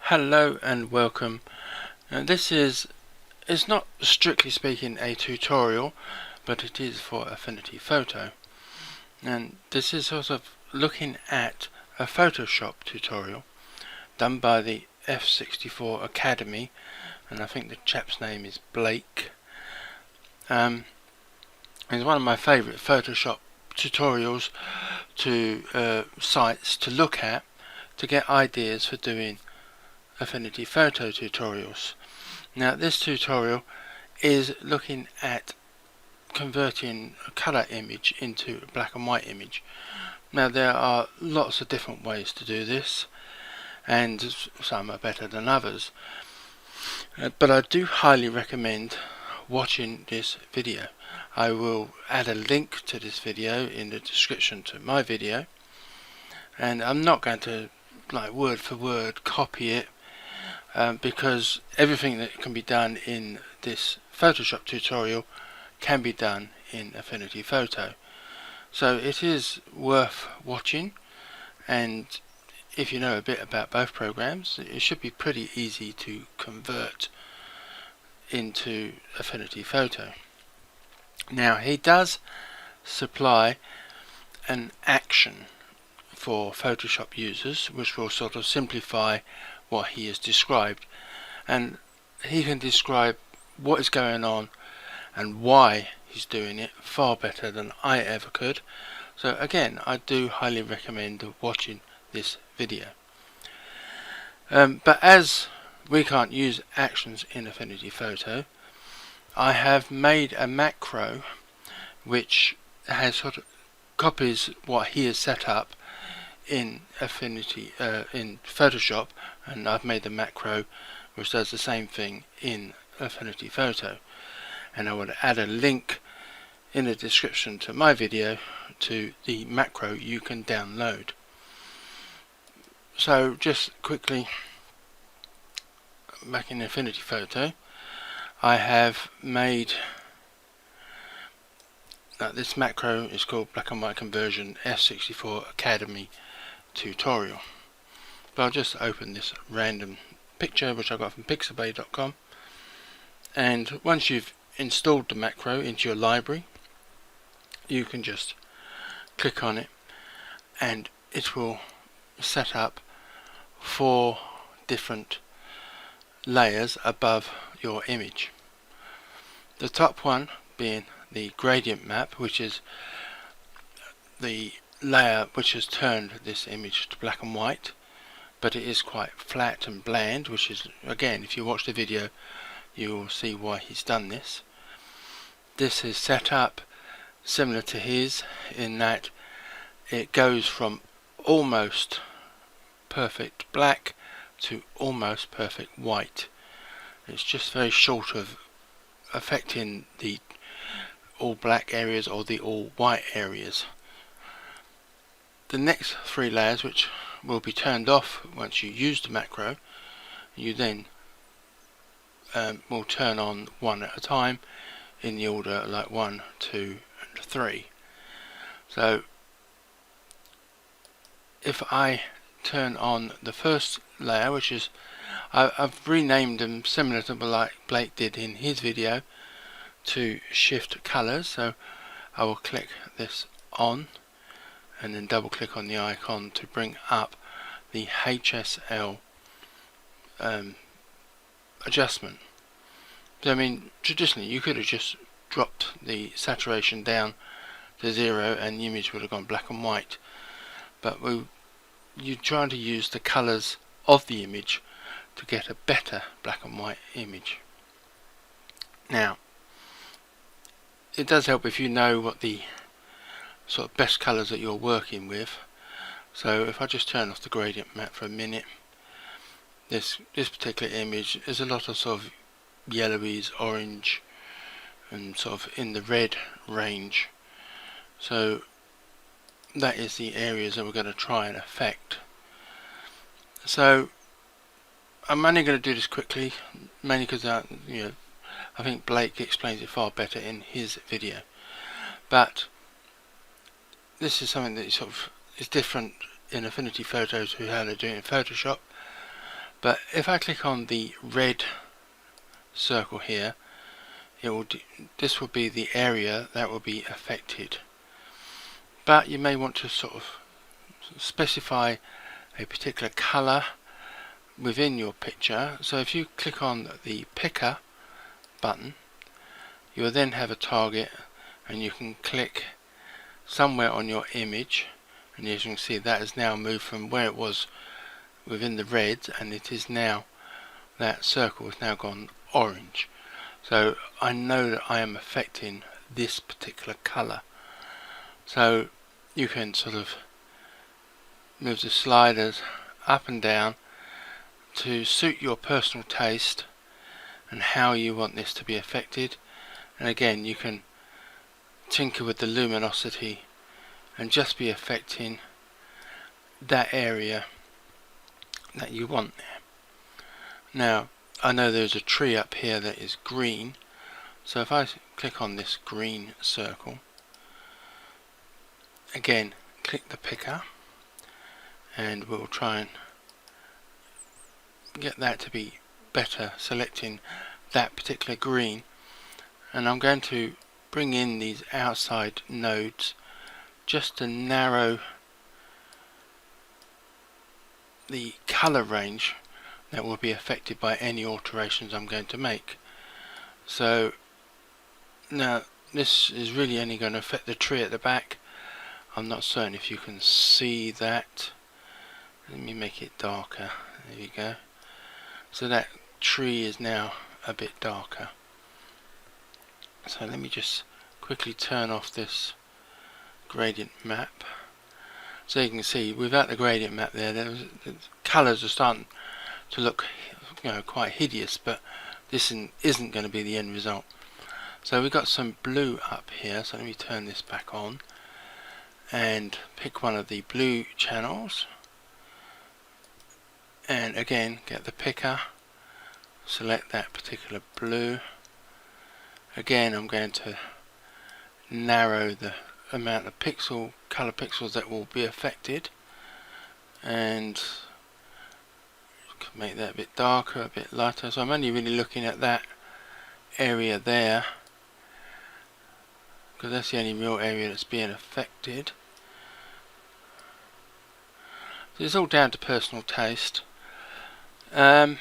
Hello and welcome. This is not strictly speaking a tutorial, but it is for Affinity Photo. And this is sort of looking at a Photoshop tutorial done by the f64 Academy, and I think the chap's name is Blake. It's one of my favourite Photoshop tutorials to sites to look at to get ideas for doing Affinity Photo tutorials. Now this tutorial is looking at converting a colour image into a black and white image. Now there are lots of different ways to do this, and some are better than others, but I do highly recommend watching this video. I will add a link to this video in the description to my video, and I'm not going to word for word copy it, because everything that can be done in this Photoshop tutorial can be done in Affinity Photo. So it is worth watching, and if you know a bit about both programs, it should be pretty easy to convert into Affinity Photo. Now he does supply an action for Photoshop users which will sort of simplify what he has described, and he can describe what is going on and why he's doing it far better than I ever could. So again, I do highly recommend watching this video. But as we can't use actions in Affinity Photo, I have made a macro which has sort of copies what he has set up in in Photoshop, and I've made the macro which does the same thing in Affinity Photo, and I will add a link in the description to my video to the macro you can download. So just quickly, back in Affinity Photo, I have made this macro is called Black and White Conversion f64 Academy Tutorial. But I'll just open this random picture which I got from pixabay.com, and once you've installed the macro into your library, you can just click on it and it will set up 4 different layers above your image. The top one being the gradient map, which is the layer which has turned this image to black and white, but it is quite flat and bland, which is, again, if you watch the video you will see why he's done this. This is set up similar to his in that it goes from almost perfect black to almost perfect white. It's just very short of affecting the all black areas or the all white areas. The next 3 layers, which will be turned off once you use the macro, you then will turn on one at a time in the order like 1, 2 and 3. So if I turn on the first layer, which is, I've renamed them similar to like Blake did in his video, to shift colors. So I will click this on and then double click on the icon to bring up the HSL adjustment. So I mean, traditionally you could have just dropped the saturation down to 0 and the image would have gone black and white, but you're trying to use the colors of the image to get a better black and white image. Now it does help if you know what the sort of best colors that you're working with. So if I just turn off the gradient map for a minute, this particular image is a lot of sort of yellowies, orange and sort of in the red range. So that is the areas that we're going to try and affect. So I'm only going to do this quickly, mainly because I think Blake explains it far better in his video. But this is something that sort of is different in Affinity Photo to how they do it in Photoshop. But if I click on the red circle here, this will be the area that will be affected. But you may want to sort of specify a particular color within your picture. So if you click on the picker button, you will then have a target, and you can click somewhere on your image, and as you can see, that has now moved from where it was within the red, and it is now, that circle has now gone orange. So I know that I am affecting this particular color. So you can sort of move the sliders up and down to suit your personal taste and how you want this to be affected. And again, you can tinker with the luminosity and just be affecting that area that you want there. Now, I know there's a tree up here that is green, so if I click on this green circle, again, click the picker, and we'll try and get that to be better, selecting that particular green. And I'm going to bring in these outside nodes just to narrow the color range that will be affected by any alterations I'm going to make. So now this is really only going to affect the tree at the back. I'm not certain if you can see that. Let me make it darker. There you go. So that tree is now a bit darker. So let me just quickly turn off this gradient map. So you can see without the gradient map there, the colours are starting to look, quite hideous, but this isn't going to be the end result. So we've got some blue up here, so let me turn this back on and pick one of the blue channels, and again get the picker, select that particular blue. Again, I'm going to narrow the amount of color pixels that will be affected, and make that a bit darker, a bit lighter. So I'm only really looking at that area there, because that's the only real area that's being affected. So it's all down to personal taste. Let's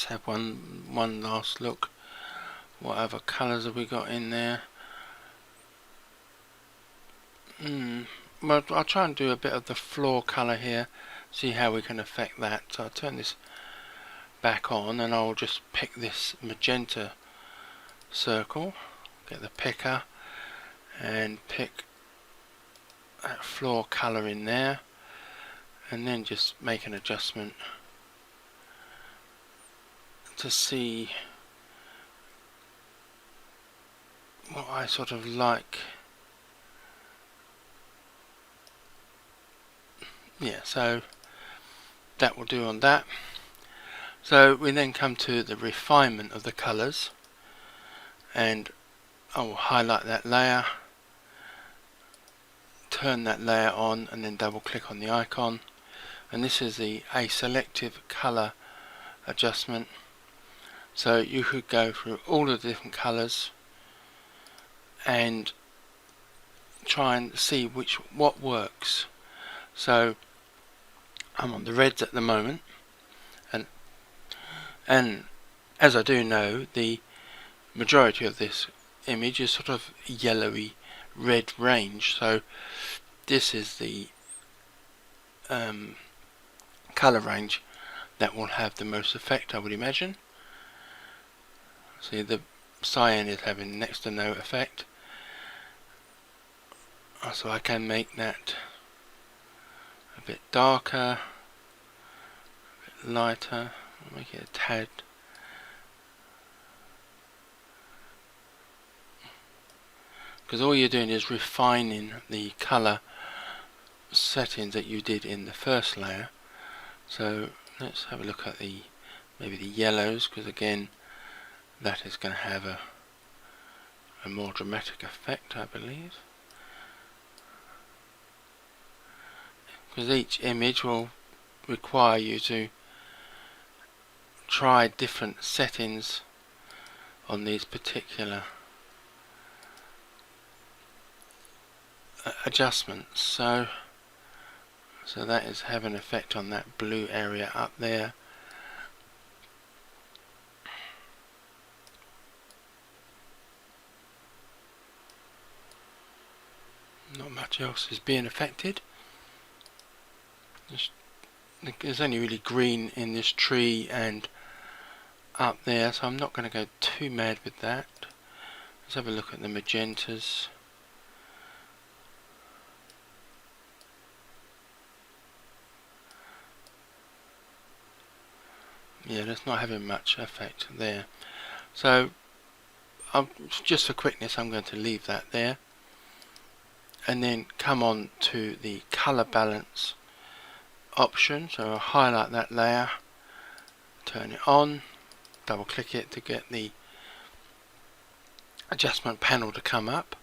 have one last look. What other colours have we got in there? Well, I'll try and do a bit of the floor colour here, see how we can affect that. So I'll turn this back on, and I'll just pick this magenta circle, get the picker, and pick that floor colour in there, and then just make an adjustment to see what I sort of like. Yeah, so that will do on that. So we then come to the refinement of the colours, and I will highlight that layer, turn that layer on, and then double click on the icon, and this is a selective colour adjustment. So you could go through all of the different colours and try and see what works. So I'm on the reds at the moment, and as I do know, the majority of this image is sort of yellowy red range, so this is the colour range that will have the most effect, I would imagine. See, the cyan is having next to no effect, so I can make that a bit darker, a bit lighter, make it a tad. Because all you're doing is refining the colour settings that you did in the first layer. So let's have a look at maybe the yellows, because again that is going to have a more dramatic effect, I believe. Because each image will require you to try different settings on these particular adjustments. So that is having an effect on that blue area up there. Not much else is being affected. There's only really green in this tree and up there, so I'm not going to go too mad with that. Let's have a look at the magentas. Yeah, that's not having much effect there. So just for quickness, I'm going to leave that there, and then come on to the color balance option. So I'll highlight that layer, turn it on, double click it to get the adjustment panel to come up,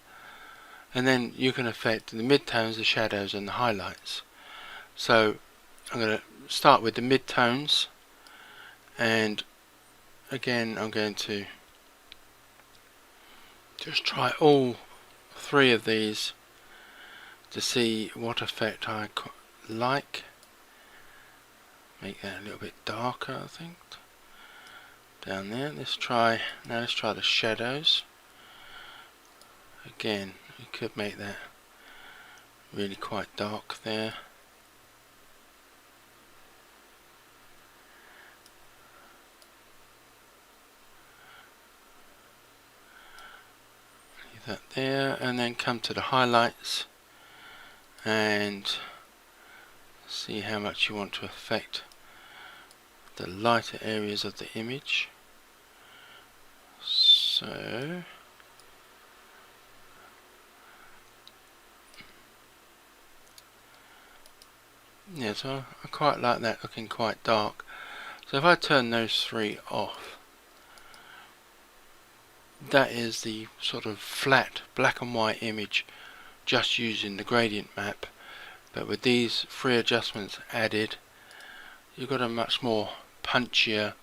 and then you can affect the midtones, the shadows and the highlights. So I'm going to start with the midtones, and again I'm going to just try all three of these to see what effect I like. Make that a little bit darker, I think, down there. Let's try the shadows. Again, you could make that really quite dark there. Leave that there, and then come to the highlights and see how much you want to affect the lighter areas of the image. So yeah, so I quite like that looking quite dark. So if I turn those three off, that is the sort of flat black and white image just using the gradient map. But with these three adjustments added, you've got a much more punchier,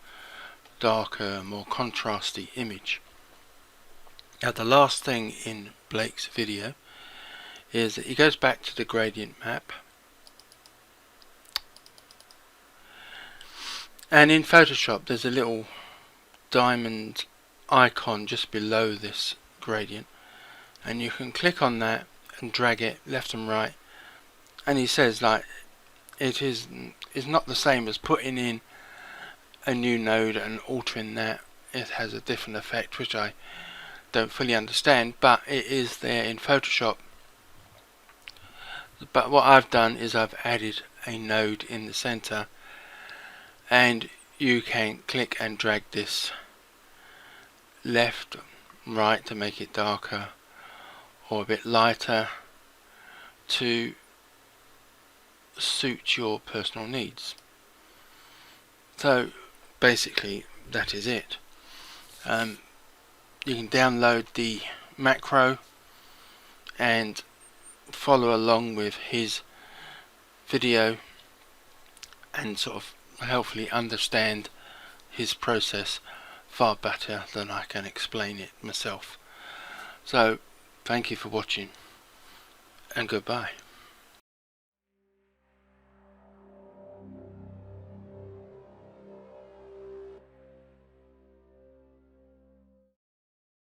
darker, more contrasty image. Now the last thing in Blake's video is that he goes back to the gradient map, and in Photoshop there's a little diamond icon just below this gradient, and you can click on that and drag it left and right, and he says like it is not the same as putting in a new node and altering that. It has a different effect which I don't fully understand, but it is there in Photoshop. But what I've done is I've added a node in the center, and you can click and drag this left, right to make it darker or a bit lighter to suit your personal needs. So basically that is it. You can download the macro and follow along with his video and sort of hopefully understand his process far better than I can explain it myself. So thank you for watching, and goodbye.